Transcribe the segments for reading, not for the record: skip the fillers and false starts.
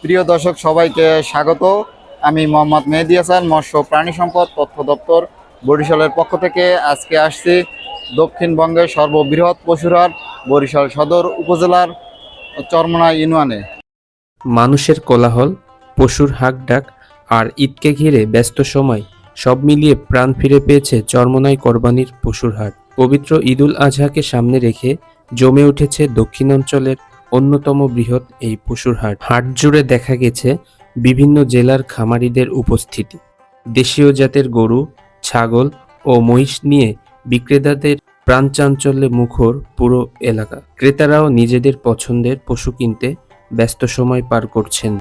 প্রিয় দর্শক সবাইকে স্বাগত। আমি মোহাম্মদ মেহেদী হাসান, মৎস্য প্রাণী সম্পদ তথ্য দপ্তর বরিশালের পক্ষ থেকে আজকে আসছি দক্ষিণবঙ্গের সর্ববৃহৎ পশুর হাট বরিশাল সদর উপজেলার চরমোনাই ইউনিয়নে। মানুষের কোলাহল, পশুর হাঁকডাক আর ঈদকে ঘিরে ব্যস্ত সময় সব মিলিয়ে প্রাণ ফিরে পেয়েছে চরমোনাই কোরবানির পশুর হাট। পবিত্র ঈদুল আজহাকে সামনে রেখে জমে উঠেছে দক্ষিণাঞ্চলের অন্যতম বৃহৎ এই পশুর হাট। হাট জুড়ে দেখা গেছে বিভিন্ন জেলার খামারিদের উপস্থিতি। দেশীয় জাতের গরু, ছাগল ও মহিষ নিয়ে বিক্রেতাদের প্রাণচাঞ্চল্যে মুখর পুরো এলাকা। ক্রেতারাও নিজেদের পছন্দের পশু কিনতে ব্যস্ত সময় পার করছেন।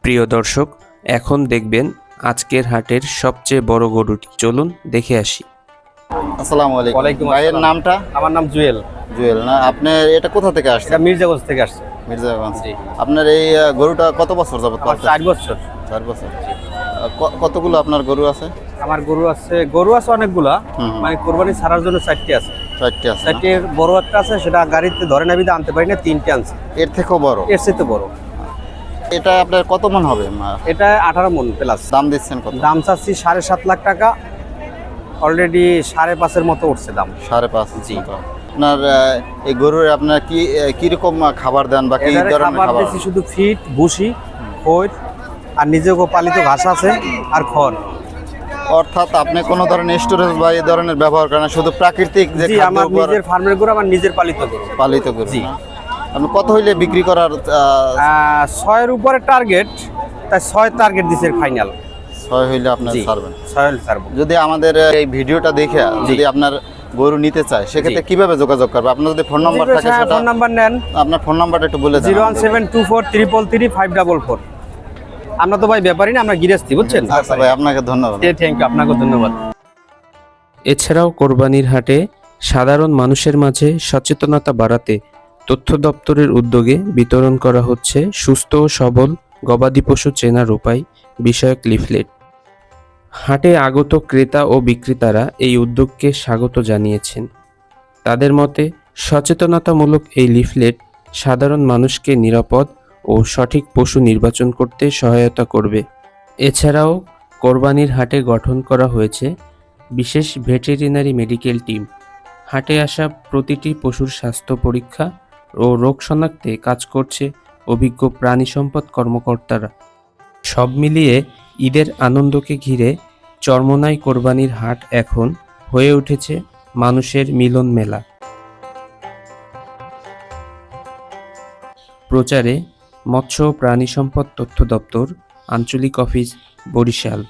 প্রিয় দর্শক, এখন দেখবেন আজকের হাটের সবচেয়ে বড় গরুটি। চলুন দেখে আসি। আসসালামু আলাইকুম। ওয়ালাইকুম ভাইয়ের আসসালাম। নামটা? আমার নাম জুয়েল। জুয়েল না? আপনি এটা কোথা থেকে আসছেন? এটা মির্জাগঞ্জ থেকে আসছে। মির্জাগঞ্জ। জি। আপনার এই গরুটা কত বছর যাবত আমার পালছেন? 4 বছর। 4 বছর। কতগুলো আপনার গরু আছে? আমার গরু আছে অনেকগুলা। মানে কোরবানি ছাড়ার জন্য 4টি আছে। 4টি আছে না? 4টির বড় একটা আছে, সেটা গাড়িতে ধরে নাবিতে আনতে পারি না, 3টে আনছে। এর থেকেও বড়? এর চেয়ে বড়। এটা আপনার কত মন হবে? এটা 18 মণ প্লাস। দাম দিচ্ছেন কত? দাম চাচ্ছি 7.5 লাখ টাকা। অলরেডি 5.5-এর মতো উঠছে দাম। 5.5। জি। আপনার এই গরুর আপনার কি রকম খাবার দেন বা কি এটারে ধরনের খাবার খাবার? দিচ্ছি শুধু ফিট, ভুসি, খৈর আর নিজেও পালিত ঘাস আছে আর খড়। অর্থাৎ আপনি কোনো ধরনের স্টোরেজ বা এই ধরনের ব্যবহার করেন না, শুধু প্রাকৃতিক যে জি, খাদ্য আমার উপর নিজের ফার্মের গরু, আমার নিজের পালিত গরু। পালিত গরু। জি। না? আপনি কত হইলে বিক্রি করার 6-এর উপরে টার্গেট, তাই 6 টার্গেট দিছে ফাইনাল। 6 হইলে আপনি জি, ছাড়বেন? 6 ছাড়বো। যদি আমাদের এই ভিডিওটা দেখে যদি আপনার গরু নিতে চায় সেক্ষেত্রে জি। কিভাবে যোগাযোগ করবে? আপনার যদি ফোন নাম্বার থাকে সেটা, ফোন নাম্বার নেন আপনার ফোন নাম্বারটা একটু বলে দেন। 01724333544। আমরা তো ভাই ব্যাপারই না, আমরা গৃহস্থী, বুঝছেন? আচ্ছা ভাই, আপনাকে ধন্যবাদ। থ্যাংক ইউ, আপনাকে ধন্যবাদ। এছাড়াও কোরবানির হাটে সাধারণ মানুষের মাঝে সচেতনতা বাড়াতে তথ্য দপ্তরের উদ্যোগে বিতরণ করা হচ্ছে সুস্থ ও সবল গবাদি পশু চেনার উপায় বিষয়ক লিফলেট। হাটে আগত ক্রেতা ও বিক্রেতারা এই উদ্যোগকে স্বাগত জানিয়েছেন। তাদের মতে সচেতনতামূলক এই লিফলেট সাধারণ মানুষকে নিরাপদ ও সঠিক পশু নির্বাচন করতে সহায়তা করবে। এছাড়াও কোরবানির হাটে গঠন করা হয়েছে বিশেষ ভেটেরিনারি মেডিকেল টিম। হাটে আসা প্রতিটি পশুর স্বাস্থ্য পরীক্ষা ও রোগ শনাক্তে কাজ করছে অভিজ্ঞ প্রাণী সম্পদ কর্মকর্তারা। সব মিলিয়ে ঈদের আনন্দকে ঘিরে চরমোনাই কোরবানির হাট এখন হয়ে উঠেছে মানুষের মিলন মেলা। প্রচারে মৎস্য ও প্রাণী সম্পদ তথ্য দপ্তর, আঞ্চলিক অফিস, বরিশাল।